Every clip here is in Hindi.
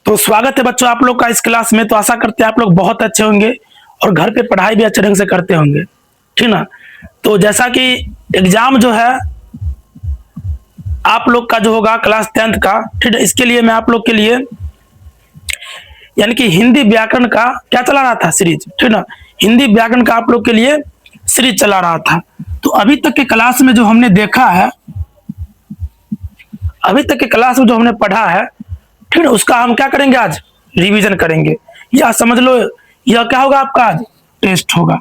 तो स्वागत है बच्चों आप लोग का इस क्लास में। तो आशा करते हैं आप लोग बहुत अच्छे होंगे और घर पे पढ़ाई भी अच्छे ढंग से करते होंगे, ठीक ना। तो जैसा कि एग्जाम जो है आप लोग का जो होगा क्लास 10th का, ठीक है, इसके लिए मैं आप लोग के लिए यानी कि हिंदी व्याकरण का क्या चला रहा था सीरीज, ठीक ना। हिंदी व्याकरण का आप लोग के लिए सीरीज चला रहा था। तो अभी तक के क्लास में जो हमने देखा है, अभी तक के क्लास में जो हमने पढ़ा है, ठीक है, उसका हम क्या करेंगे, आज रिवीजन करेंगे। या समझ लो यह क्या होगा, आपका आज टेस्ट होगा,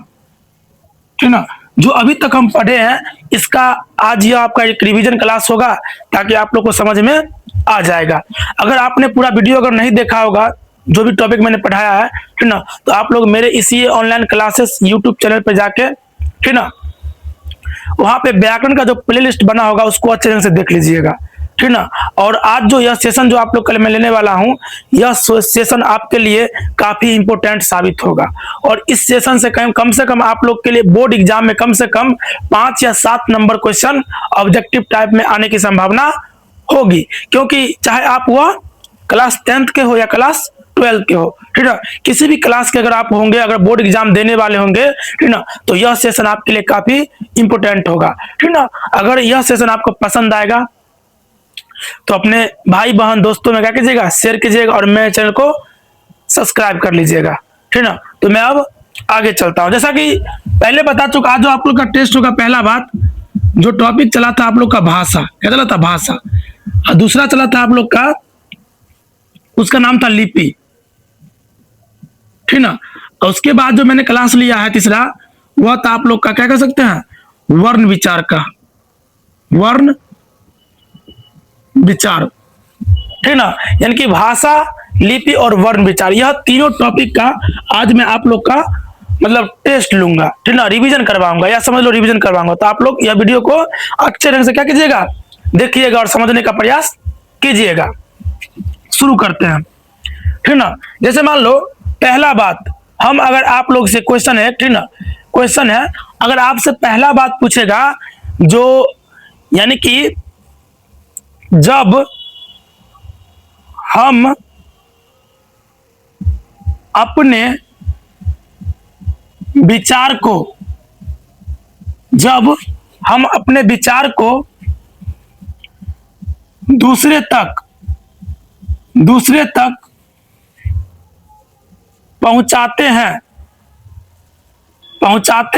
ठीक ना। जो अभी तक हम पढ़े हैं इसका आज यह आपका एक रिवीजन क्लास होगा, ताकि आप लोग को समझ में आ जाएगा। अगर आपने पूरा वीडियो अगर नहीं देखा होगा, जो भी टॉपिक मैंने पढ़ाया है, ठीक ना, तो आप लोग मेरे इसी ऑनलाइन क्लासेस यूट्यूब चैनल पे जाके, ठीक ना, वहां पे व्याकरण का जो प्लेलिस्ट बना होगा उसको अच्छे ढंग से देख लीजिएगा, ठीक ना। और आज जो यह सेशन जो आप लोग कल मैं लेने वाला हूं, यह सेशन आपके लिए काफी इंपॉर्टेंट साबित होगा। और इस सेशन से कम से कम आप लोग के लिए बोर्ड एग्जाम में कम से कम 5 या 7 नंबर क्वेश्चन ऑब्जेक्टिव टाइप में आने की संभावना होगी। क्योंकि चाहे आप वह क्लास 10th के हो या क्लास 12th के हो, ठीक है, किसी भी क्लास के अगर आप होंगे, अगर बोर्ड एग्जाम देने वाले होंगे, ठीक ना, तो यह सेशन आपके लिए काफी इंपॉर्टेंट होगा, ठीक ना। अगर यह सेशन आपको पसंद आएगा तो अपने भाई बहन दोस्तों में क्या कीजिएगा, शेयर कीजिएगा और मेरे चैनल को सब्सक्राइब कर लीजिएगा, ठीक ना। तो मैं अब आगे चलता हूं। जैसा कि पहले बता चुका, आज जो आप लोग का टेस्ट होगा, पहला बात जो टॉपिक चला था आप लोग का भाषा, क्या चला था, भाषा। और दूसरा चला था आप लोग का, उसका नाम था लिपि, ठीक ना। और उसके बाद जो मैंने क्लास लिया है तीसरा, वह था आप लोग का क्या कह सकते हैं, वर्ण विचार का, वर्ण विचार, ठीक ना। यानी कि भाषा, लिपि और वर्ण विचार, यह तीनों टॉपिक का आज मैं आप लोग का मतलब टेस्ट लूंगा, ठीक ना, रिवीजन करवाऊंगा, या समझ लो रिवीजन करवाऊंगा। तो आप लोग यह वीडियो को अच्छे ढंग से क्या कीजिएगा, देखिएगा और समझने का प्रयास कीजिएगा। शुरू करते हैं, ठीक ना। जैसे मान लो पहला बात, हम अगर आप लोग से क्वेश्चन है, ठीक ना, क्वेश्चन है, अगर आपसे पहला बात पूछेगा जो यानी कि जब हम अपने विचार को, जब हम अपने विचार को दूसरे तक पहुंचाते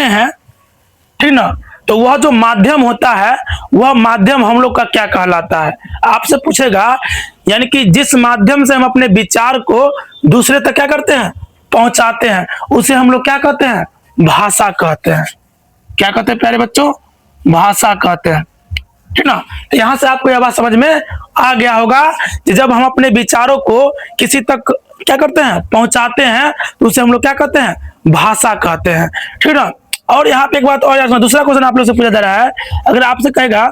हैं, ठीक ना, तो वह जो माध्यम होता है, वह माध्यम हम लोग का क्या कहलाता है। आपसे पूछेगा, यानी कि जिस माध्यम से हम अपने विचार को दूसरे तक क्या करते हैं, पहुंचाते हैं, उसे हम लोग क्या कहते हैं, भाषा कहते हैं। क्या कहते हैं प्यारे बच्चों, भाषा कहते हैं, ठीक ना। तो यहां से आपको यह बात समझ में आ गया होगा कि जब हम अपने विचारों को किसी तक क्या करते हैं, पहुंचाते हैं, तो उसे हम लोग क्या कहते हैं, भाषा कहते हैं, ठीक ना। और यहाँ पे एक बात और, दूसरा क्वेश्चन आप लोग से पूछा जा रहा है, अगर आपसे कहेगा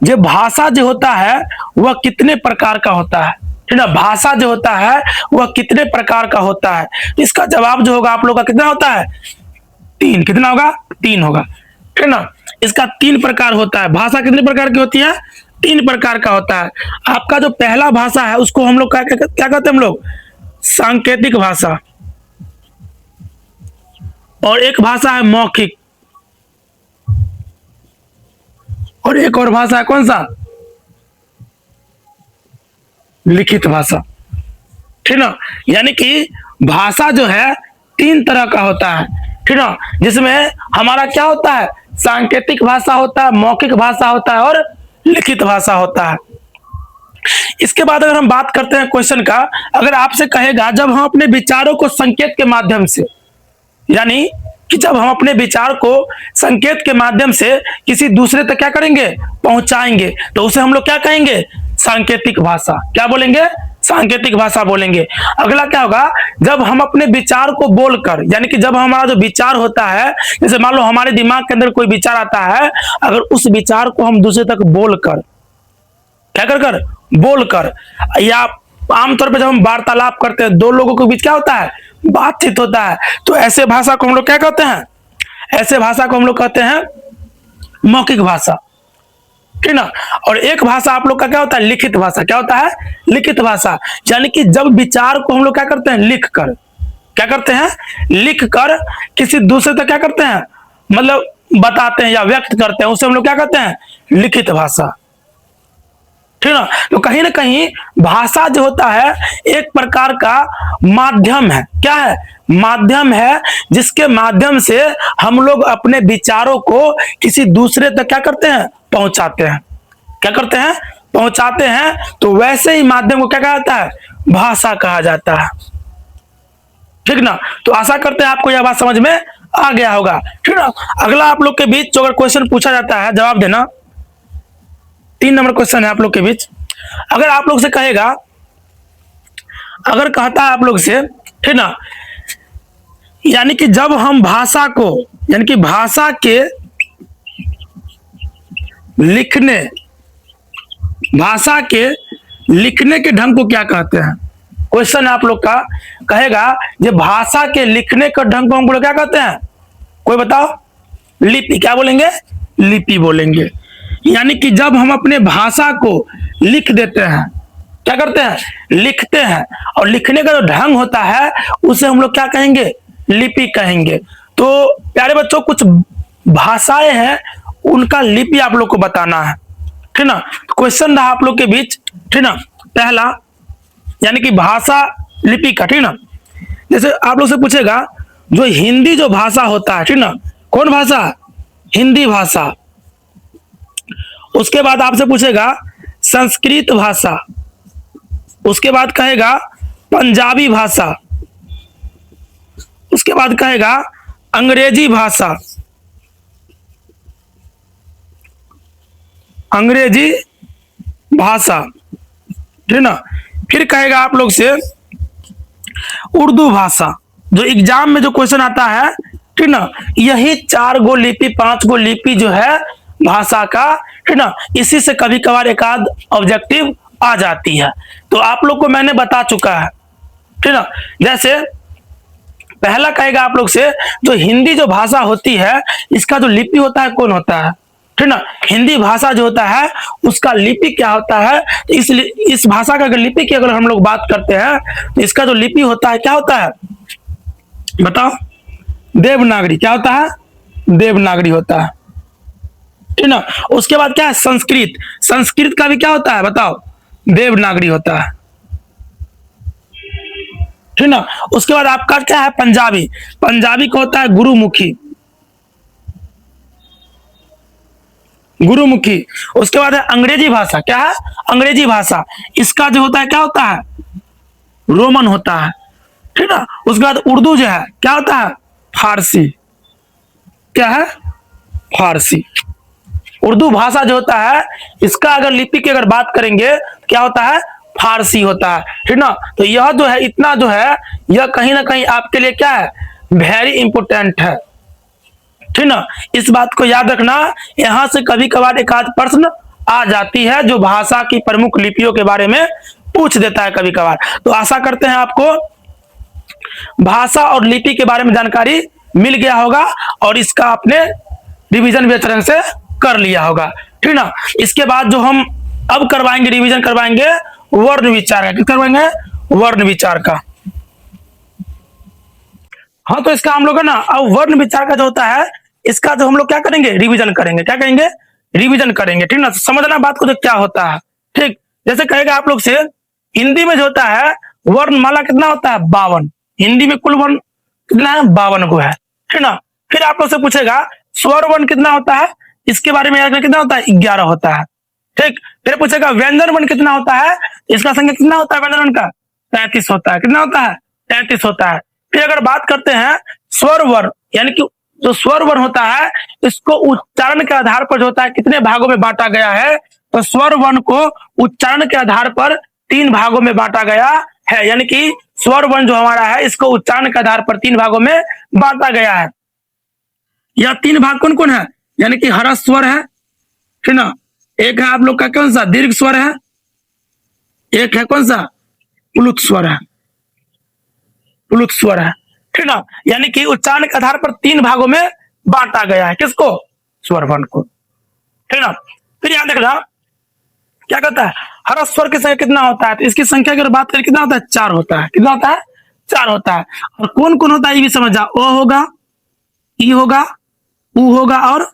जो भाषा जो होता है वह कितने प्रकार का होता है, ठीक ना, भाषा जो होता है वह कितने प्रकार का होता है, इसका जवाब जो होगा आप लोग का कितना होता है, 3। कितना होगा, 3 होगा, ठीक ना। इसका 3 प्रकार होता है। भाषा कितने प्रकार की होती है, 3 प्रकार का होता है। आपका जो पहला भाषा है उसको हम लोग क्या कहते हैं, हम लोग सांकेतिक भाषा, और एक भाषा है मौखिक, और एक और भाषा है कौन सा, लिखित भाषा, ठीक ना। यानी कि भाषा जो है 3 तरह का होता है, ठीक ना, जिसमें हमारा क्या होता है, सांकेतिक भाषा होता है, मौखिक भाषा होता है और लिखित भाषा होता है। इसके बाद अगर हम बात करते हैं क्वेश्चन का, अगर आपसे कहेगा जब हम अपने विचारों को संकेत के माध्यम से, यानी कि जब हम अपने विचार को संकेत के माध्यम से किसी दूसरे तक क्या करेंगे, पहुंचाएंगे, तो उसे हम लोग क्या कहेंगे, सांकेतिक भाषा। क्या बोलेंगे, सांकेतिक भाषा बोलेंगे। अगला क्या होगा, जब हम अपने विचार को बोलकर, यानी कि जब हमारा जो विचार होता है, जैसे मान लो हमारे दिमाग के अंदर कोई विचार आता है, अगर उस विचार को हम दूसरे तक बोलकर, क्या कर बोलकर, या आमतौर पर जब हम वार्तालाप करते हैं, 2 लोगों के बीच क्या होता है, बातचीत होता है, तो ऐसे भाषा को हम लोग क्या कहते हैं, ऐसे भाषा को हम लोग कहते हैं मौखिक भाषा। ठीक ना। और एक भाषा आप लोग का क्या होता है, लिखित भाषा। क्या होता है, लिखित भाषा। यानी कि जब विचार को हम लोग क्या करते हैं, लिख कर, क्या करते हैं, लिख कर किसी दूसरे तक क्या करते हैं, मतलब बताते हैं या व्यक्त करते हैं, उसे हम लोग क्या कहते हैं, लिखित भाषा। ठीक ना। तो कहीं ना कहीं भाषा जो होता है एक प्रकार का माध्यम है। क्या है, माध्यम है, जिसके माध्यम से हम लोग अपने विचारों को किसी दूसरे तक क्या करते हैं, पहुंचाते हैं। क्या करते हैं, पहुंचाते हैं। तो वैसे ही माध्यम को क्या कहा जाता है, भाषा कहा जाता है। ठीक ना। तो आशा करते हैं आपको यह बात समझ में आ गया होगा। ठीक ना। अगला आप लोग के बीच जो अगर क्वेश्चन पूछा जाता है, जवाब देना। 3 नंबर क्वेश्चन है आप लोग के बीच। अगर आप लोग से कहेगा, अगर कहता है आप लोग से, ठीक ना, यानी कि जब हम भाषा को, यानी कि भाषा के लिखने, भाषा के लिखने के ढंग को क्या कहते हैं। क्वेश्चन आप लोग का कहेगा ये भाषा के लिखने के ढंग को हम लोग क्या कहते हैं, कोई बताओ। लिपि। क्या बोलेंगे, लिपि बोलेंगे। यानी कि जब हम अपने भाषा को लिख देते हैं, क्या करते हैं, लिखते हैं, और लिखने का जो ढंग होता है उसे हम लोग क्या कहेंगे, लिपि कहेंगे। तो प्यारे बच्चों, कुछ भाषाएं हैं, उनका लिपि आप लोग को बताना है। ठीक ना। क्वेश्चन रहा आप लोग के बीच, ठीक ना, पहला, यानी कि भाषा लिपि का। ठीक ना। जैसे आप लोग से पूछेगा जो हिंदी जो भाषा होता है, ठीक ना, कौन भाषा, हिंदी भाषा। उसके बाद आपसे पूछेगा संस्कृत भाषा, उसके बाद कहेगा पंजाबी भाषा, उसके बाद कहेगा अंग्रेजी भाषा, अंग्रेजी भाषा। ठीक ना। फिर कहेगा आप लोग से उर्दू भाषा। जो एग्जाम में जो क्वेश्चन आता है, ठीक ना, यही 4 गो लिपि, 5 गो लिपि जो है भाषा का, ठीक ना, इसी से कभी कभार एक आध ऑब्जेक्टिव आ जाती है। तो आप लोग को मैंने बता चुका है। ठीक ना। जैसे पहला कहेगा आप लोग से, जो हिंदी जो भाषा होती है इसका जो लिपि होता है कौन होता है। ठीक ना। हिंदी भाषा जो होता है उसका लिपि क्या होता है। इस भाषा का अगर लिपि की अगर हम लोग बात करते हैं तो इसका जो लिपि होता है क्या होता है, बताओ। देवनागरी। क्या होता है, देवनागरी होता है। ठीक ना। उसके बाद क्या है, संस्कृत। संस्कृत का भी क्या होता है, बताओ, देवनागरी होता है। ठीक ना। उसके बाद आपका क्या है, पंजाबी। पंजाबी का होता है गुरुमुखी, गुरुमुखी। उसके बाद है अंग्रेजी भाषा। क्या है, अंग्रेजी भाषा। इसका जो होता है क्या होता है, रोमन होता है। ठीक ना। उसके बाद उर्दू जो है क्या होता है, फारसी। क्या है, फारसी। उर्दू भाषा जो होता है इसका अगर लिपि की अगर बात करेंगे क्या होता है, फारसी होता है। ठीक ना। तो यह जो है, इतना जो है, यह कहीं ना कहीं आपके लिए क्या है, वेरी इंपोर्टेंट है। ठीक ना। इस बात को याद रखना, यहां से कभी कभार एक आध प्रश्न आ जाती है जो भाषा की प्रमुख लिपियों के बारे में पूछ देता है कभी कभार। तो आशा करते हैं आपको भाषा और लिपि के बारे में जानकारी मिल गया होगा और इसका आपने रिवीजन भी अच्छे ढंग से कर लिया होगा। ठीक ना। इसके बाद जो हम अब करवाएंगे, रिवीजन करवाएंगे वर्ण विचार का। क्या करवाएंगे, वर्ण विचार का। हाँ, तो इसका हम लोग है ना, अब वर्ण विचार का जो होता है इसका जो हम लोग क्या करेंगे, रिवीजन करेंगे। क्या करेंगे, रिवीजन करेंगे। ठीक ना। तो समझना बात को जो क्या होता है। ठीक। जैसे कहेगा आप लोग से, हिंदी में जो होता है वर्णमाला कितना होता है, 52। हिंदी में कुल वर्ण कितना है, 52 गो है। ठीक ना। फिर आप लोग से पूछेगा स्वर वर्ण कितना होता है, इसके बारे में याद रखना, कितना होता है, 11 होता है। ठीक। फिर पूछेगा व्यंजन वर्ण कितना होता है, इसका संख्या कितना होता है व्यंजन वर्ण का, 33 होता है। कितना होता है, 33 होता है। फिर अगर बात करते हैं स्वर वर्ण, यानी कि जो स्वर वर्ण होता है इसको उच्चारण के आधार पर जो होता है कितने भागों में बांटा गया है, तो स्वर वर्ण को उच्चारण के आधार पर 3 भागों में बांटा गया है। यानी कि स्वर वर्ण जो हमारा है इसको उच्चारण के आधार पर 3 भागों में बांटा गया है। यह 3 भाग कौन कौन है, यानी कि हर्ष स्वर है, ठीक ना, एक है आप लोग का कौन सा, दीर्घ स्वर है, एक है कौन सा, प्लुत स्वर है, प्लुत स्वर है। ठीक ना। यानी कि उच्चारण के आधार पर 3 भागों में बांटा गया है, किसको, स्वर वर्ण को। ठीक ना। फिर याद रखना क्या कहता है, हर स्वर की संख्या कितना होता है, तो इसकी संख्या की अगर बात करें कितना होता है, 4 होता है। कितना होता है, 4 होता है। और कौन कौन होता है ये भी समझ जाओ, ओ होगा, ई होगा, उ होगा और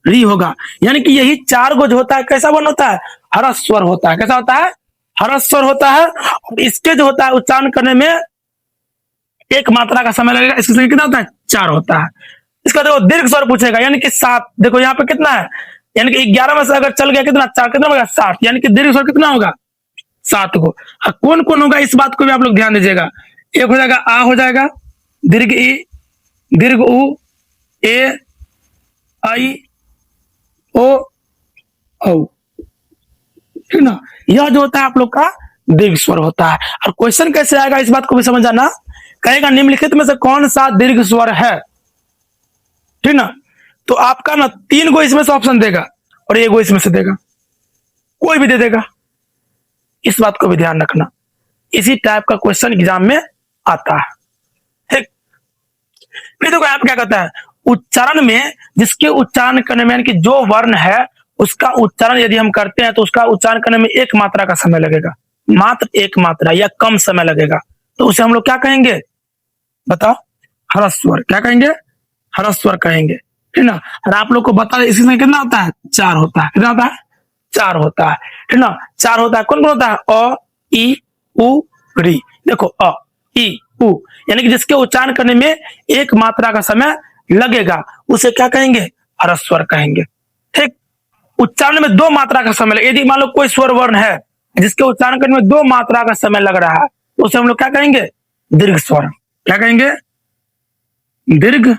री होगा। यानी कि यही 4 गो जो होता है कैसा वर्ण होता है, हर स्वर होता है। कैसा होता है, हर स्वर होता है। और इसके जो होता है उच्चारण करने में एक मात्रा का समय लगेगा। इसकी संख्या कितना होता है, 4 होता है। इसका देखो दीर्घ स्वर पूछेगा, यानी कि 7। देखो यहाँ पे कितना है, यानी कि 11 में से अगर चल गया कितना, 4 कितना होगा, 7। यानी कि दीर्घ स्वर कितना होगा, 7 को। कौन कौन होगा इस बात को भी आप लोग ध्यान दीजिएगा। एक हो जाएगा आ हो जाएगा, दीर्घ ई, दीर्घ उ, ए, आई, ओ, औ। ठीक ना, यह जो होता है आप लोग का दीर्घ स्वर होता है। और क्वेश्चन कैसे आएगा इस बात को भी समझ जाना। कहेगा निम्नलिखित में से कौन सा दीर्घ स्वर है, ठीक ना। तो आपका ना 3 गो इसमें से ऑप्शन देगा और 1 गो इसमें से देगा, कोई भी दे देगा। इस बात को भी ध्यान रखना, इसी टाइप का क्वेश्चन एग्जाम में आता है। ठीक, फिर देखो आप क्या कहता है, उच्चारण में जिसके उच्चारण करने में यानी कि जो वर्ण है उसका उच्चारण यदि हम करते हैं तो उसका उच्चारण करने में 1 मात्रा का समय लगेगा, मात्र 1 मात्रा या कम समय लगेगा, तो उसे हम लोग क्या कहेंगे बताओ, ह्रस्व। क्या कहेंगे, ह्रस्व कहेंगे, ठीक ना। और आप लोग को बता दें इसकी संख्या कितना होता है, 4 होता है। कितना होता है, 4 होता है, ठीक ना। 4 होता है। कौन कौन होता है, अ, ई, उ, री। देखो अ, ई, उ, यानी कि जिसके उच्चारण करने में 1 मात्रा का समय लगेगा उसे क्या कहेंगे, ह्रस्व कहेंगे। ठीक, उच्चारण में 2 मात्रा का समय लगे, यदि मान लो कोई स्वर वर्ण है जिसके उच्चारण करने में 2 मात्रा का समय लग रहा है तो उसे हम लोग क्या कहेंगे, दीर्घ स्वर। क्या कहेंगे, दीर्घ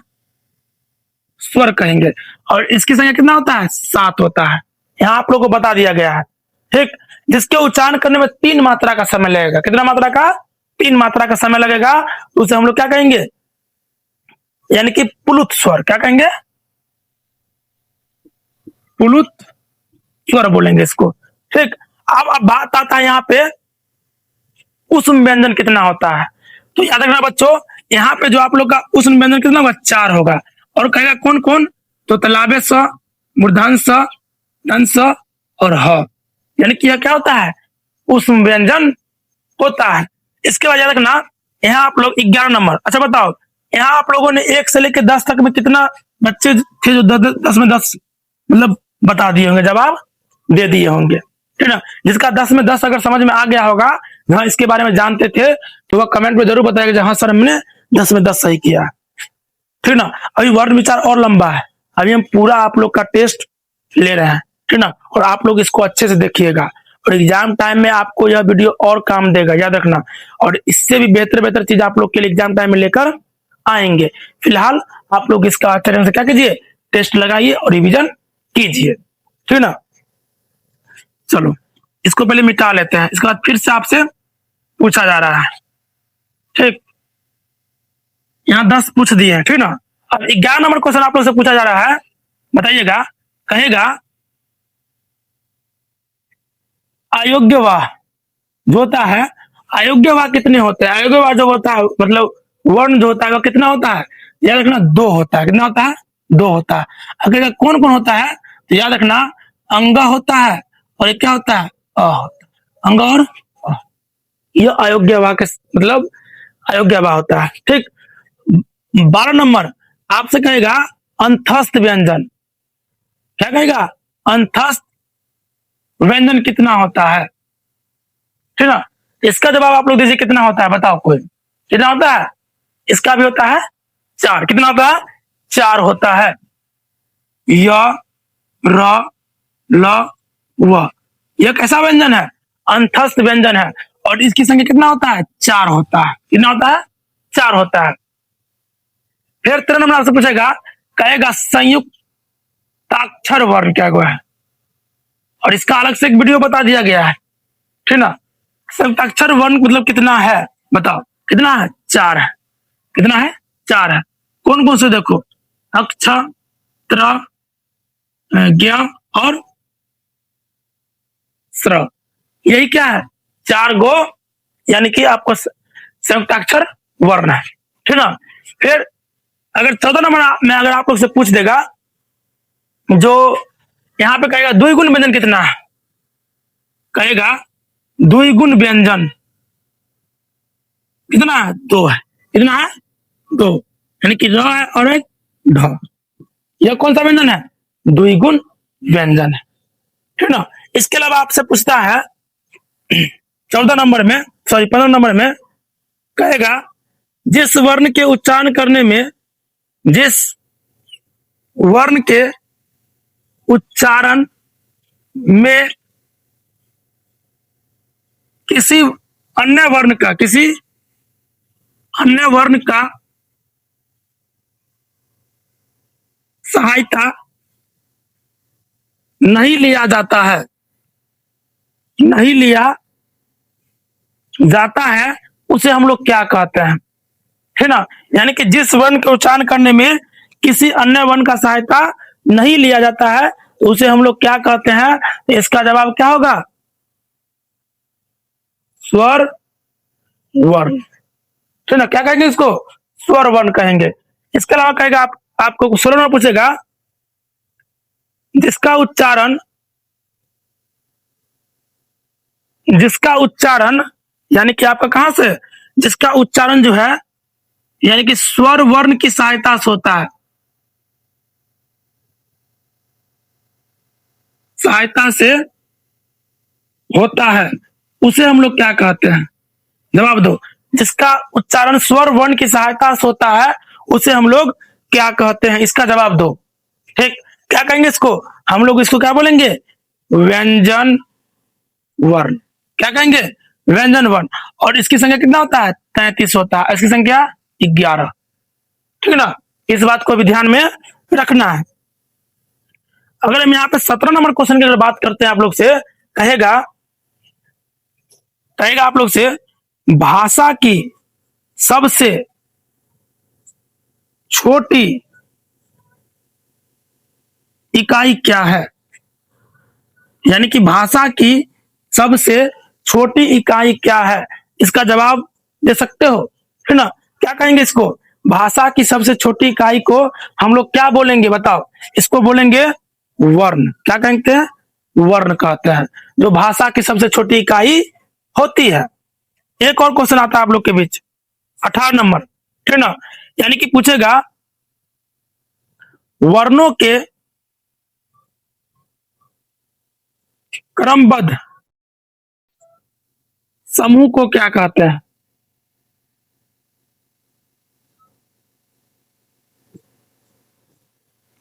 स्वर कहेंगे। और इसकी संख्या कितना होता है, 7 होता है। यहां आप लोगों को बता दिया गया है। ठीक, जिसके उच्चारण करने में 3 मात्रा का समय लगेगा। कितना मात्रा का, 3 मात्रा का समय लगेगा, तो उसे हम लोग क्या कहेंगे, यानी कि पुलुत स्वर। क्या कहेंगे, पुलुत स्वर बोलेंगे इसको। ठीक, अब बात आता है यहाँ पे उष्म व्यंजन कितना होता है। तो याद रखना बच्चों, यहाँ पे जो आप लोग का उष्म व्यंजन कितना होगा, 4 होगा। और कहेगा कौन कौन, तो तलाबे स, मूर्धन स, दंत स और ह। यानी कि यह क्या होता है, उष्म व्यंजन होता है। इसके बाद याद रखना यहाँ आप लोग 11 नंबर। अच्छा बताओ, यहाँ आप लोगों ने 1 से लेकर 10 तक में कितना बच्चे थे जो 10 में 10 मतलब बता दिए होंगे, जवाब दे दिए होंगे, ठीक ना। जिसका 10 में 10 अगर समझ में आ गया होगा, हाँ इसके बारे में जानते थे, तो वह कमेंट में जरूर बताएगा हाँ सर हमने 10 में 10 सही किया, ठीक ना। अभी वर्ण विचार और लंबा है, अभी हम पूरा आप लोग का टेस्ट ले रहे हैं, ठीक ना। और आप लोग इसको अच्छे से देखिएगा और एग्जाम टाइम में आपको यह वीडियो और काम देगा, याद रखना। और इससे भी बेहतर बेहतर चीज आप लोग के लिए एग्जाम टाइम में लेकर आएंगे। फिलहाल आप लोग इसका अच्छे ढंग से क्या कीजिए, टेस्ट लगाइए और रिवीजन कीजिए, ठीक ना। चलो इसको पहले मिटा लेते हैं, इसके बाद फिर से आपसे पूछा जा रहा है। ठीक, यहाँ 10 पूछ दिए हैं, ठीक ना। अब 11 नंबर क्वेश्चन आप लोग से पूछा जा रहा है, बताइएगा। कहेगा अयोग्यवाह जो होता है, अयोग्यवाह कितने होते हैं। अयोग्यवाह जो होता है मतलब वर्ण जो होता है वो कितना होता है, याद रखना 2 होता है। कितना होता है, 2 होता है। अगर कौन कौन होता है, तो याद रखना अंग होता है और क्या होता है, अ होता है। अंग और यह अयोग्यवाह के मतलब अयोग्यवाह होता है। ठीक, 12 नंबर आपसे कहेगा अंतस्थ व्यंजन। क्या कहेगा, अंतस्थ व्यंजन कितना होता है, ठीक ना। इसका जवाब आप लोग दीजिए कितना होता है, बताओ कोई, कितना होता है। इसका भी होता है 4। कितना होता है, 4 होता है। य, र, ल, व, यह कैसा व्यंजन है, अंतस्थ व्यंजन है। और इसकी संख्या कितना होता है, 4 होता है। कितना होता है, 4 होता है। फिर 13 नंबर आपसे पूछेगा, कहेगा संयुक्ताक्षर वर्ण क्या है, और इसका अलग से एक वीडियो बता दिया गया है, ठीक ना। संयुक्ताक्षर वर्ण मतलब कितना है, बताओ कितना है, 4 है। कितना है, 4 है। कौन कौन से देखो, अक्ष, त्र, ज्ञ और स्र, यही क्या है, 4 गो यानी कि आपको संयुक्ताक्षर वर्ण है, ठीक ना। फिर अगर 14 नंबर में अगर आप लोग से पूछ देगा जो यहां पे कहेगा द्विगुण व्यंजन कितना है, कहेगा द्विगुण व्यंजन कितना है, 2 है। कितना है, 2, यानी कि र है और एक ढ। यह कौन सा व्यंजन है, द्विगुण व्यंजन है, ठीक ना। इसके अलावा आपसे पूछता है 14 नंबर में, सॉरी 15 नंबर में, कहेगा जिस वर्ण के उच्चारण करने में, जिस वर्ण के उच्चारण में किसी अन्य वर्ण का, किसी अन्य वर्ण का सहायता नहीं लिया जाता है, नहीं लिया जाता है, उसे हम लोग क्या कहते हैं, है ना। यानी कि जिस वर्ण के उच्चारण करने में किसी अन्य वर्ण का सहायता नहीं लिया जाता है तो उसे हम लोग क्या कहते हैं, तो इसका जवाब क्या होगा, स्वर वर्ण, ठीक ना। क्या कहेंगे इसको, स्वर वर्ण कहेंगे। इसके अलावा कहेगा आपको 16 में पूछेगा जिसका उच्चारण, जिसका उच्चारण यानी कि आपका कहां से, जिसका उच्चारण जो है यानी कि स्वर वर्ण की सहायता से होता है, सहायता से होता है, उसे हम लोग क्या कहते हैं, जवाब दो। जिसका उच्चारण स्वर वर्ण की सहायता से होता है उसे हम लोग क्या कहते हैं, इसका जवाब दो। ठीक, क्या कहेंगे इसको, हम लोग इसको क्या बोलेंगे, व्यंजन वर्ण। क्या कहेंगे, व्यंजन वर्ण। और इसकी संख्या कितना होता है, 33 होता है, इसकी संख्या 11, ठीक है ना। इस बात को भी ध्यान में रखना है। अगर हम यहाँ पे 17 नंबर क्वेश्चन की अगर बात करते हैं आप लोग से, कहेगा आप लोग से भाषा की सबसे छोटी इकाई क्या है, यानी कि भाषा की सबसे छोटी इकाई क्या है, इसका जवाब दे सकते हो, है ना। क्या कहेंगे इसको, भाषा की सबसे छोटी इकाई को हम लोग क्या बोलेंगे बताओ, इसको बोलेंगे वर्ण। क्या कहते हैं, वर्ण कहते हैं, जो भाषा की सबसे छोटी इकाई होती है। एक और क्वेश्चन आता है आप लोग के बीच 18 नंबर, ठीक है ना। यानी कि पूछेगा वर्णों के क्रमबद्ध समूह को क्या कहते हैं,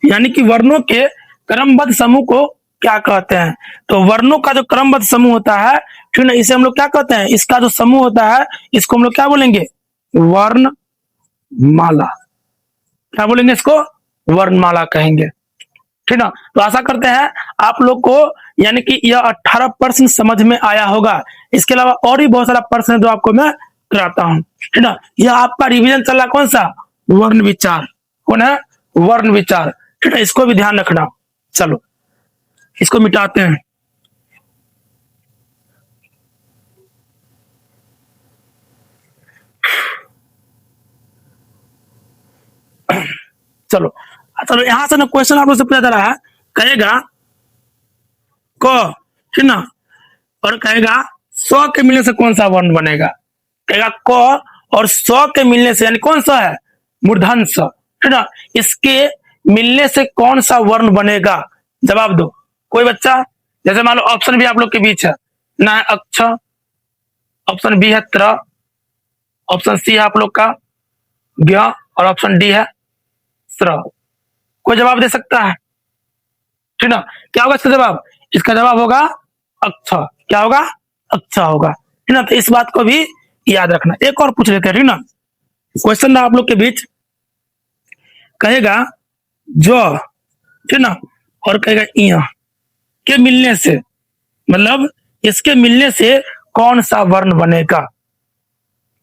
यानी कि वर्णों के क्रमबद्ध समूह को क्या कहते हैं। तो वर्णों का जो क्रमबद्ध समूह होता है, ठीक है, इसे हम लोग क्या कहते हैं, इसका जो समूह होता है इसको हम लोग क्या बोलेंगे, वर्णमाला। क्या बोलेंगे इसको, वर्णमाला कहेंगे, ठीक ना। तो आशा करते हैं आप लोग को यानी कि यह 18 प्रश्न समझ में आया होगा। इसके अलावा और भी बहुत सारा प्रश्न है जो आपको मैं कराता हूं, ठीक ना। यह आपका रिवीजन चल रहा कौन सा, वर्ण विचार, कौन है, वर्ण विचार, ठीक है। इसको भी ध्यान रखना। चलो इसको मिटाते हैं। चलो चलो यहां से ना क्वेश्चन आप लोग से पूछा जा रहा है, कहेगा क, ठीक ना, और कहेगा स्व के मिलने से कौन सा वर्ण बनेगा। कहेगा क और स्व के मिलने से, यानी कौन सा है, मूर्धन्य स, ठीक ना, इसके मिलने से कौन सा वर्ण बनेगा, जवाब दो कोई बच्चा। जैसे मान लो ऑप्शन भी आप लोग के बीच है, ना है अक्ष, ऑप्शन बी है त्र, ऑप्शन सी है आप लोग का ज्ञ, और ऑप्शन डी है स्र। कोई जवाब दे सकता है, ठीक ना। क्या होगा इसका जवाब, इसका जवाब होगा अक्ष। क्या होगा, अक्ष होगा, ठीक ना। तो इस बात को भी याद रखना। एक और पूछ लेते हैं, ठीक ना, क्वेश्चन आप लोग के बीच, कहेगा जो, ठीक ना, और कहेगा इ के मिलने से, मतलब इसके मिलने से कौन सा वर्ण बनेगा,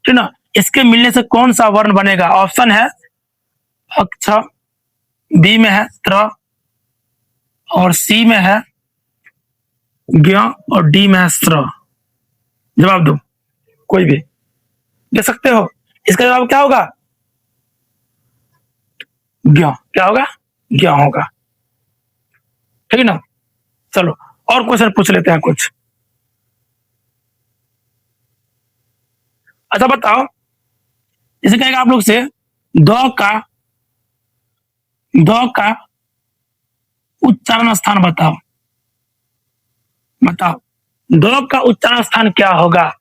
ठीक ना, इसके मिलने से कौन सा वर्ण बनेगा। ऑप्शन है अक्ष, बी में है त्र, और सी में है ज्ञ, और डी में है स्र। जवाब दो कोई भी दे सकते हो। इसका जवाब क्या होगा, ज्ञ। क्या होगा, ज्ञ होगा, ठीक है ना। चलो और क्वेश्चन पूछ लेते हैं कुछ। अच्छा बताओ, जैसे कहेगा आप लोग से द का द का उच्चारण स्थान बताओ। बताओ द का उच्चारण स्थान क्या होगा?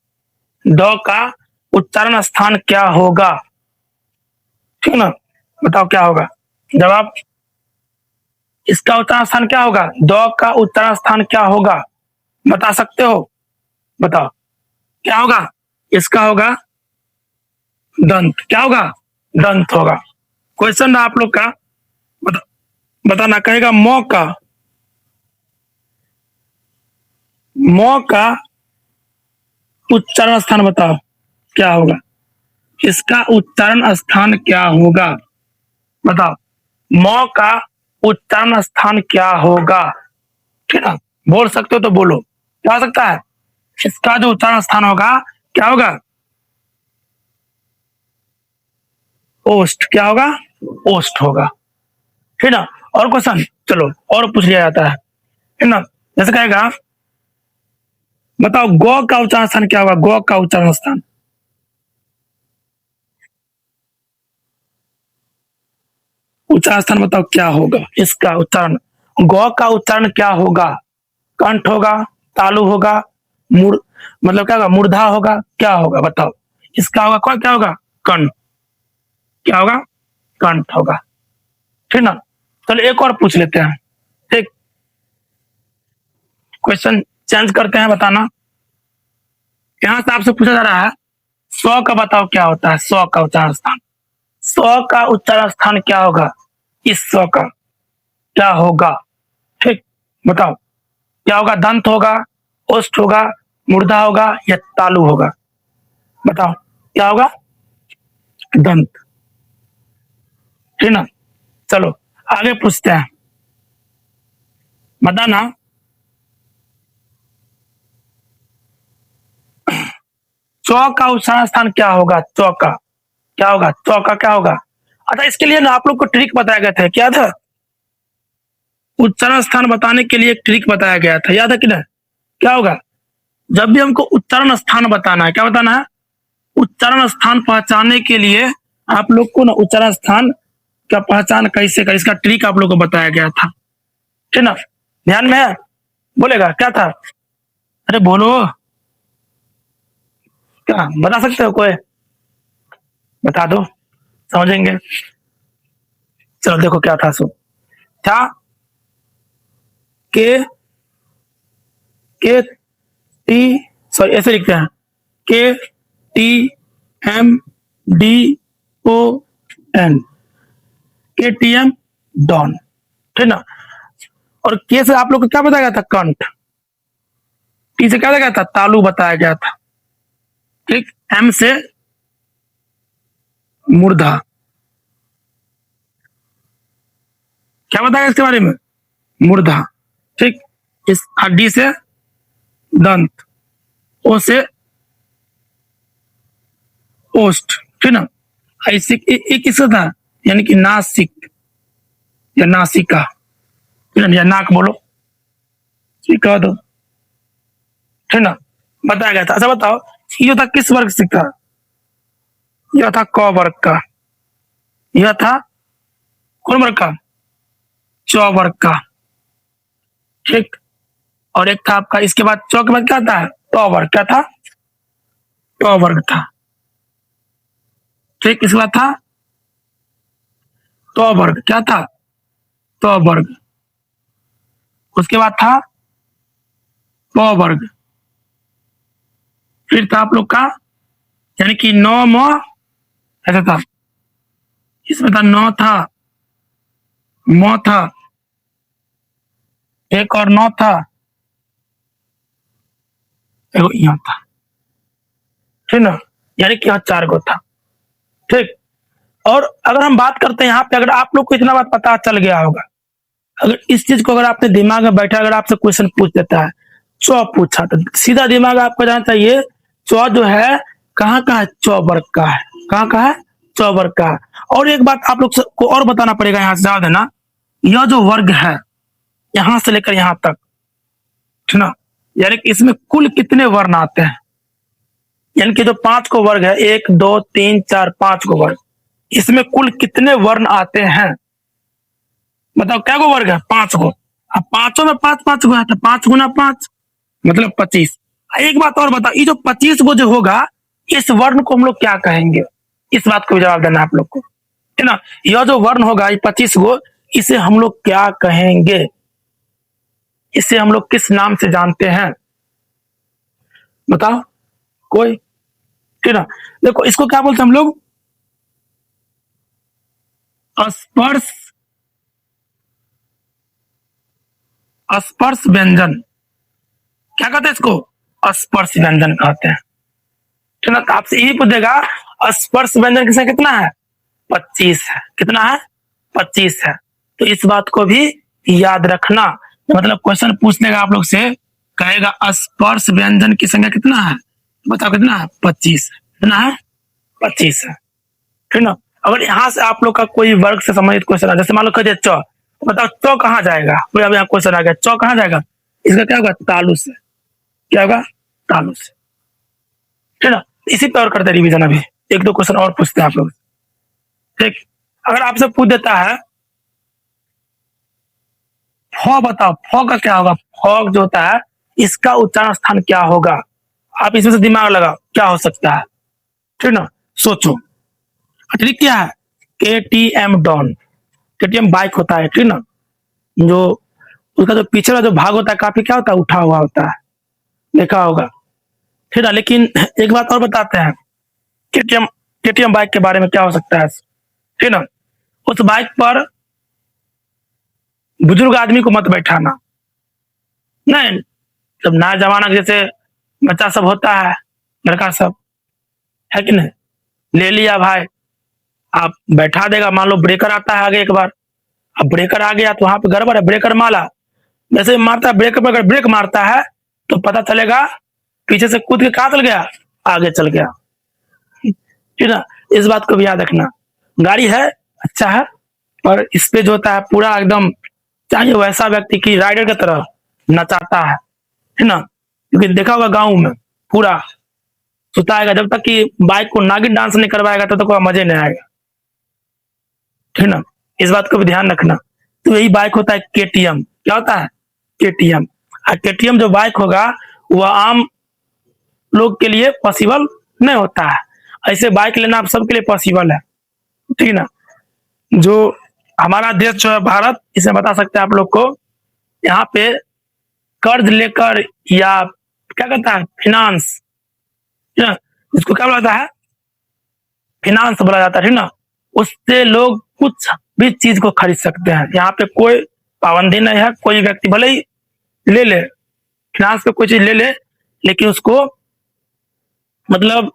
द का उच्चारण स्थान क्या होगा? ठीक ना, बताओ क्या होगा जवाब। इसका उच्चारण स्थान क्या होगा? द का उच्चारण स्थान क्या होगा? बता सकते हो? बताओ क्या होगा? इसका होगा दंत। क्या होगा? दंत होगा। क्वेश्चन आप लोग का बता, बताना। कहेगा म का उच्चारण स्थान बताओ क्या होगा? इसका उच्चारण स्थान क्या होगा? बताओ म का उच्चारण स्थान क्या होगा? ठीक है, बोल सकते हो तो बोलो क्या हो सकता है? इसका जो उच्चारण स्थान होगा क्या होगा? ओष्ठ। क्या होगा? ओष्ठ होगा। ठीक ना। और क्वेश्चन चलो और पूछ लिया जाता है, ठीक ना। जैसे कहेगा बताओ गौ का उच्चारण स्थान क्या होगा? गौ का उच्चारण स्थान, उच्चारण स्थान बताओ क्या होगा? इसका उच्चारण गौ का उच्चारण क्या होगा? कंठ होगा, तालु होगा, मूर् मतलब क्या होगा? मूर्धा होगा, क्या होगा बताओ? इसका होगा कौन? क्या होगा? कंठ। क्या होगा? कंठ होगा। ठीक ना। चलो एक और पूछ लेते हैं। ठीक, क्वेश्चन चेंज करते हैं, बताना। यहां से आपसे पूछा जा रहा है स्व का बताओ क्या होता है? स्व का उच्चारण स्थान, स्व का उच्चारण स्थान क्या होगा? इस स्व का क्या होगा? ठीक, बताओ क्या होगा? दंत होगा, ओष्ठ होगा, मूर्धा होगा या तालु होगा? बताओ क्या होगा? दंत। ठीक ना। चलो आगे पूछते हैं, बताना। चौ का उच्चारण स्थान क्या होगा? चौका क्या होगा? चौका क्या होगा? अच्छा इसके लिए ना आप लोग को ट्रिक बताया गया था, क्या था? उच्चारण स्थान बताने के लिए एक ट्रिक बताया गया था, याद है कि नहीं? क्या होगा? जब भी हमको उच्चारण स्थान बताना है, क्या बताना है? उच्चारण स्थान पहचानने के लिए आप लोग को ना उच्चारण स्थान का पहचान कैसे कर, इसका ट्रिक आप लोग को बताया गया था। ठीक ना, ध्यान में है? बोलेगा क्या था? अरे बोलो, क्या बता सकते हो? कोई बता दो, समझेंगे। चलो देखो क्या था। सो था के के टी, सॉरी ऐसे लिखते हैं, K T M D O N, K T M Don. ठीक ना। और के से आप लोग को क्या बताया गया था? कंठ। टी से क्या बताया गया था? तालु बताया गया था। ठीक, एम से मूर्धा। क्या बताया इसके बारे में? मूर्धा। ठीक, इस डी से दंत, ओ से ओष्ठ। ठीक ना। ऐसे एक किसका था? यानी कि नासिक या नासिका, ठीक ना, या नाक बोलो, ठीक कह दो। ठीक ना, बताया गया था। अच्छा बताओ ये था किस वर्ग से था? यह था क वर्ग का। यह था कौन वर्ग का? च वर्ग का। ठीक, और एक था आपका इसके बाद चौ के बाद क्या था? ट वर्ग। क्या था? ट वर्ग था। ठीक, इसके बाद था ट वर्ग। क्या था? ट वर्ग। उसके बाद था प वर्ग। फिर था आप लोग का यानी कि नौ म, ऐसा था। इसमें था नौ था, म था, एक और नौ था, एक यहाँ था। ठीक ना, यानी कि यहाँ चार गो था। ठीक, और अगर हम बात करते हैं यहाँ पे, अगर आप लोग को इतना बात पता चल गया होगा, अगर इस चीज को अगर आपने दिमाग में बैठा, अगर आपसे क्वेश्चन पूछ देता है चौ पूछा, तो सीधा दिमाग आपको जाना चाहिए चौ जो है कहाँ का है? चौ वर्ग का है। कहाँ का है? चौ वर्ग का है। और एक बात आप लोग को और बताना पड़ेगा, यहाँ से जवाब देना। यह जो वर्ग है यहां से लेकर यहां तक, ठीक ना। यानी कि इसमें कुल कितने वर्ण आते हैं, यानी कि जो 5 को वर्ग है, 1 2 3 4 5 को वर्ग, इसमें कुल कितने वर्ण आते हैं? बताओ क्या को वर्ग है? 5 को। अब पांचों में 5 5 को है तो 5 गुना 5 मतलब 25। एक बात और बताओ, ये जो 25 को जो होगा, इस वर्ण को हम लोग क्या कहेंगे? इस बात को भी जवाब देना आप लोग को, है ना। यह जो वर्ण होगा ये 25 को, इसे हम लोग क्या कहेंगे? इसे हम लोग किस नाम से जानते हैं? बताओ कोई, ठीक ना। देखो इसको क्या बोलते हैं हम लोग? स्पर्श, स्पर्श व्यंजन। क्या कहते हैं इसको? स्पर्श व्यंजन कहते हैं, ठीक ना। तो आपसे यही पूछेगा स्पर्श व्यंजन किसका कितना है? 25 है। कितना है? 25 है। तो इस बात को भी याद रखना। मतलब क्वेश्चन पूछ लेगा आप लोग से, कहेगा स्पर्श व्यंजन की संख्या कितना है? बताओ कितना है? 25। कितना है? 25 है, ठीक ना। अगर यहां से आप लोग का कोई वर्ग से संबंधित क्वेश्चन आ, जैसे मान लो कह दिया च, बताओ च कहाँ जाएगा? कोई अब यहाँ क्वेश्चन आ गया, च कहाँ जाएगा? इसका क्या होगा? तालु से। क्या होगा? तालु से, ठीक ना। इसी पर करते रिवीजन। अभी एक दो क्वेश्चन और पूछते हैं आप लोग, ठीक। अगर आपसे पूछ देता है फ, बताओ फ का क्या होगा? फ जो होता है इसका उच्चारण स्थान क्या होगा? आप इसमें से दिमाग लगाओ क्या हो सकता है, ठीक ना। सोचो। ठीक क्या है? KTM don. KTM बाइक होता है, ठीक ना। जो उसका जो पीछे का जो भाग होता है काफी क्या होता है? उठा हुआ होता है, देखा होगा, ठीक है। लेकिन एक बात और बताते हैं, KTM बाइक के बारे में क्या हो सकता है, ठीक ना। उस बाइक पर बुजुर्ग आदमी को मत बैठाना, नहीं। जब नया जमाना जैसे बच्चा सब होता है, लड़का सब, है कि नहीं, ले लिया भाई, आप बैठा देगा। मान लो ब्रेकर आता है आगे एक बार, अब ब्रेकर आ गया तो वहां पे गड़बड़ है, ब्रेकर मारा, जैसे मारता है ब्रेकर पर, अगर ब्रेक मारता है तो पता चलेगा पीछे से कूद के कहां चल गया? आगे चल गया, ठीक ना। इस बात को भी याद रखना। गाड़ी है अच्छा है, पर इस पे जो होता है पूरा एकदम चाहिए वैसा व्यक्ति की राइडर की तरह नचाता है ना। क्योंकि देखा होगा गाँव में पूरा सुताएगा, जब तक कि बाइक को नागिन डांस नहीं करवाएगा तब तक मजे नहीं आएगा, ठीक ना। इस बात को भी ध्यान रखना। तो यही बाइक होता है KTM। क्या होता है? KTM। KTM जो बाइक होगा वह आम लोग के लिए पॉसिबल नहीं होता है, ऐसे बाइक लेना आप सबके लिए पॉसिबल है, ठीक ना। जो हमारा देश जो है भारत, इसे बता सकते हैं आप लोग को, यहाँ पे कर्ज लेकर या क्या कहता है फिनांस, इसको क्या बोला जाता है? फिनांस बोला जाता है, ठीक ना। उससे लोग कुछ भी चीज को खरीद सकते हैं। यहाँ पे कोई पाबंदी नहीं है, कोई व्यक्ति भले ही ले ले फिनांस पे कोई चीज ले ले, लेकिन उसको मतलब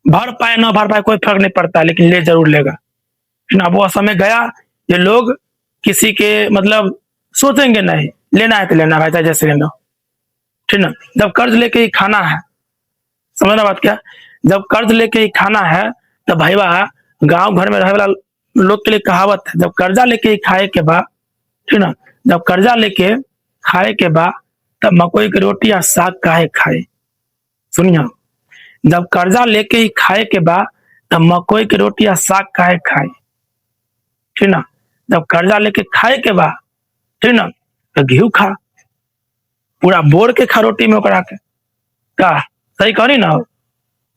भर पाए ना भर पाए कोई फर्क नहीं पड़ता, लेकिन ले जरूर लेगा, ठीक ना। वो समय गया ये लोग किसी के मतलब सोचेंगे नहीं, लेना है तो लेना भाई, चाहे जैसे लेना, ठीक ना। जब कर्ज लेके ही खाना है, समझना बात क्या, जब कर्ज लेके ही खाना है तो भाई वाह, गांव घर में रहने वाला लोग के लिए कहावत है, जब कर्जा लेके ही खाए के बाद, ठीक ना, जब कर्जा लेके खाए के बाद तब मकोई की रोटी या साग काहे खाए। सुनिए, जब कर्जा लेके ही खाए के बाद तब मकोई की रोटी या साग काहे खाए, ठीक ना। जब कर्जा लेके खाए के बाद, ठीक ना, तो घी खा, पूरा बोर के खा रोटी में करा के, क्या सही करी ना?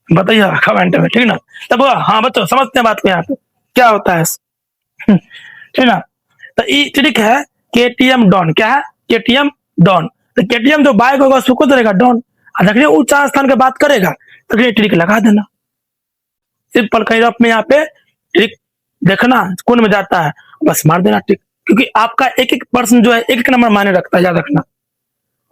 बताइए कमेंट में, ठीक ना। तब हाँ बच्चों समझते हैं बात को, यहाँ पे क्या होता है, ठीक ना। तो ये ट्रिक है KTM डॉन। क्या है? KTM Don. तो KTM जो बाइक होगा उसको कुछ रहेगा डॉन, देखिए ऊंचा स्थान की बात करेगा तो ट्रिक लगा देना, सिंपल। कहीं में यहाँ पे ट्रिक देखना कौन में जाता है, बस मार देना ट्रिक। क्योंकि आपका एक एक पर्सन जो है एक एक नंबर मायने रखता है, याद रखना।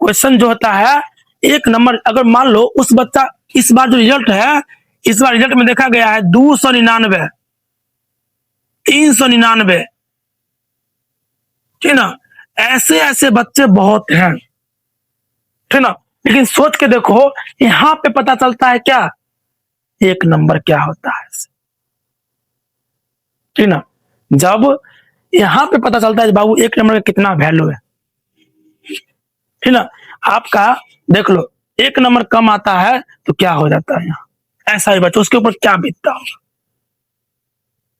क्वेश्चन जो होता है एक नंबर, अगर मान लो उस बच्चा, इस बार जो रिजल्ट है, इस बार रिजल्ट में देखा गया है 299, 399, ठीक ना। ऐसे ऐसे बच्चे बहुत हैं, ठीक ना। लेकिन सोच के देखो यहां पे पता चलता है क्या, एक नंबर क्या होता है, ठीक ना। जब यहां पे पता चलता है बाबू एक नंबर का कितना वैल्यू है, ठीक ना। आपका देख लो 1 नंबर कम आता है तो क्या हो जाता है यहाँ, ऐसा ही बच्चों उसके ऊपर क्या बीतता होगा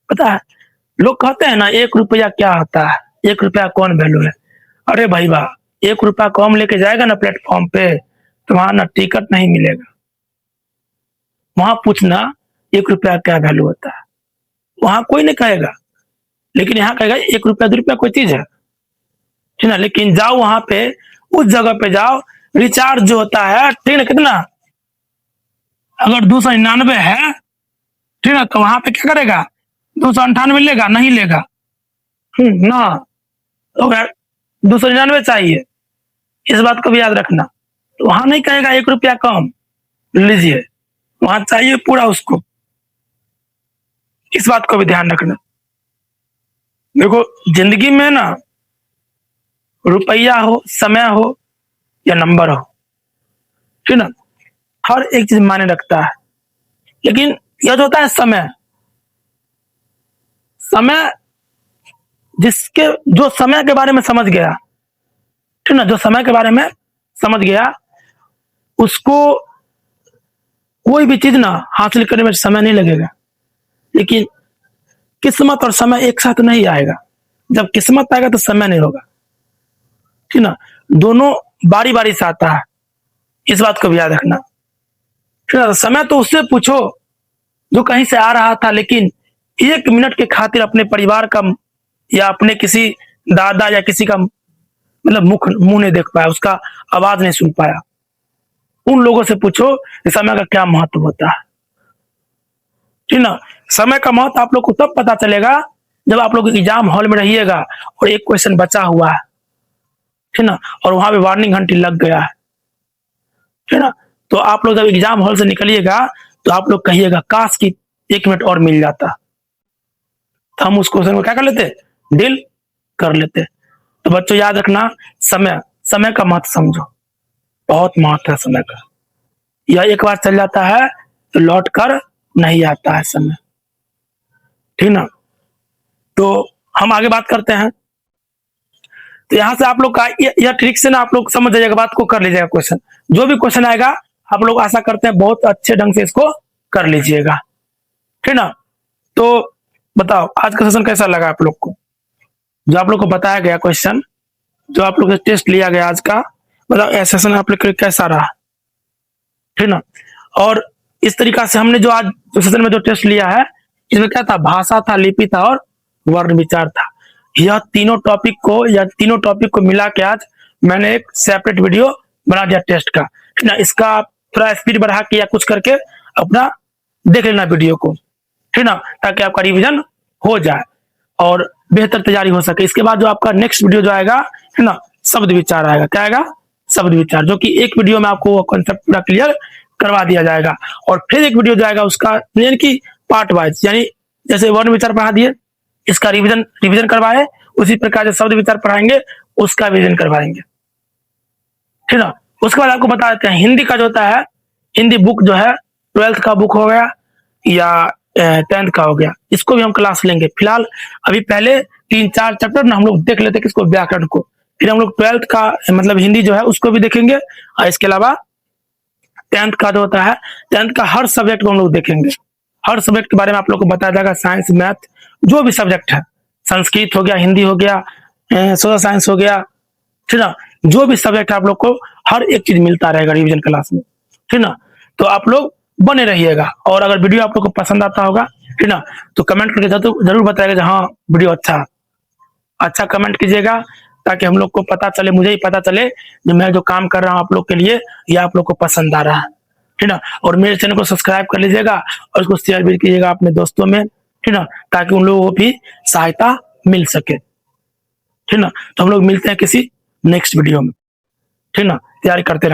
पता है। लोग कहते हैं ना 1 रुपया क्या होता है, 1 रुपया कौन वैल्यू है। अरे भाई वाह, 1 रुपया कम लेके जाएगा ना प्लेटफॉर्म पे तो वहां ना टिकट नहीं मिलेगा। वहां पूछना 1 रुपया क्या वैल्यू होता है, वहां कोई नहीं कहेगा, लेकिन यहाँ कहेगा 1 रुपया 2 रुपया कोई चीज है, ठीक ना। लेकिन जाओ वहां पे, उस जगह पे जाओ, रिचार्ज जो होता है ठीक ना कितना, अगर 299 है ठीक ना, तो वहां पे क्या करेगा 298 लेगा, नहीं लेगा ना, तो 299 चाहिए, इस बात को भी याद रखना। तो वहां नहीं कहेगा 1 रुपया कम लीजिए, वहां चाहिए पूरा उसको, इस बात को भी ध्यान रखना। देखो जिंदगी में ना रुपया हो, समय हो या नंबर हो, ठीक ना, हर एक चीज मायने रखता है। लेकिन यह जो होता है समय, समय जिसके जो समय के बारे में समझ गया, ठीक ना, जो समय के बारे में समझ गया उसको कोई भी चीज ना हासिल करने में समय नहीं लगेगा। लेकिन किस्मत और समय एक साथ नहीं आएगा, जब किस्मत आएगा तो समय नहीं होगा, ठीक ना, दोनों बारी बारी से आता है, इस बात को भी याद रखना, ठीक है। समय तो उससे पूछो जो कहीं से आ रहा था, लेकिन 1 मिनट के खातिर अपने परिवार का या अपने किसी दादा या किसी का मतलब मुंह नहीं देख पाया, उसका आवाज नहीं सुन पाया। उन लोगों से पूछो कि समय का क्या महत्व होता है, ठीक ना। समय का महत्व आप लोग को तब पता चलेगा जब आप लोग एग्जाम हॉल में रहिएगा और एक क्वेश्चन बचा हुआ है, ठीक ना, और वहां पे वार्निंग घंटी लग गया है, ठीक ना, तो आप लोग जब एग्जाम हॉल से निकलिएगा तो आप लोग कहिएगा काश की 1 मिनट और मिल जाता, तो हम उस क्वेश्चन को क्या कर लेते, डील कर लेते। तो बच्चों याद रखना, समय, समय का महत्व समझो, बहुत महत्व है समय का। यह एक बार चल जाता है तो लौट कर नहीं आता है समय, ठीक ना। तो हम आगे बात करते हैं। तो यहां से आप लोग का यह ट्रिक से ना आप लोग समझ जाइएगा, बात को कर लीजिएगा। क्वेश्चन जो भी क्वेश्चन आएगा आप लोग आशा करते हैं बहुत अच्छे ढंग से इसको कर लीजिएगा, ठीक ना। तो बताओ आज का सेशन कैसा लगा आप लोग को, जो आप लोग को बताया गया क्वेश्चन, जो आप लोग टेस्ट लिया गया आज का, बताओ सेशन आप लोग कैसा रहा, ठीक ना। और इस तरीका से हमने जो आज जो सेशन में जो टेस्ट लिया है, इसमें क्या था, भाषा था, लिपि था और वर्ण विचार था। यह तीनों टॉपिक को मिला के आज मैंने एक सेपरेट वीडियो बना दिया टेस्ट का, ठीक ना। इसका थोड़ा स्पीड बढ़ा के या कुछ करके अपना देख लेना वीडियो को, ठीक ना, ताकि आपका रिवीजन हो जाए और बेहतर तैयारी हो सके। इसके बाद जो आपका नेक्स्ट वीडियो जो आएगा, है ना, शब्द विचार आएगा। क्या आएगा, शब्द विचार, जो कि एक वीडियो में आपको कॉन्सेप्ट पूरा क्लियर करवा दिया जाएगा। और फिर एक वीडियो जो आएगा उसका यानी कि पार्ट वाइज, यानी जैसे वर्ण विचार पढ़ा दिए इसका रिवीजन करवाए, उसी प्रकार से शब्द विचार पढ़ाएंगे उसका रिवीजन करवाएंगे, ठीक ना। उसके बाद आपको बता देते हैं हिंदी का जो होता है, हिंदी बुक जो है 12th का बुक हो गया या 10th का हो गया, इसको भी हम क्लास लेंगे। फिलहाल अभी पहले 3-4 चैप्टर ना हम लोग देख लेते हैं किसको, व्याकरण को, फिर हम लोग 12th का मतलब हिंदी जो है उसको भी देखेंगे। और इसके अलावा 10th का जो होता है, 10th का हर सब्जेक्ट को हम लोग देखेंगे, हर सब्जेक्ट के बारे में आप लोग को बताया जाएगा। साइंस, मैथ, जो भी सब्जेक्ट है, संस्कृत हो गया, हिंदी हो गया, सोशल साइंस हो गया, ठीक ना, जो भी सब्जेक्ट है आप लोग को हर एक चीज मिलता रहेगा रिवीजन क्लास में, ठीक ना। तो आप लोग बने रहिएगा, और अगर वीडियो आप लोग को पसंद आता होगा, ठीक ना, तो कमेंट करके जरूर बताइएगा हाँ वीडियो अच्छा कमेंट कीजिएगा, ताकि हम लोग को पता चले, मुझे ही पता चले जो मैं जो काम कर रहा हूँ आप लोग के लिए ये आप लोग को पसंद आ रहा है, ठीक ना। और मेरे चैनल को सब्सक्राइब कर लीजिएगा और इसको शेयर भी कीजिएगा अपने दोस्तों में, ठीक ना, ताकि उन लोगों को भी सहायता मिल सके, ठीक ना। तो हम लोग मिलते हैं किसी नेक्स्ट वीडियो में, ठीक ना, तैयारी करते रहें।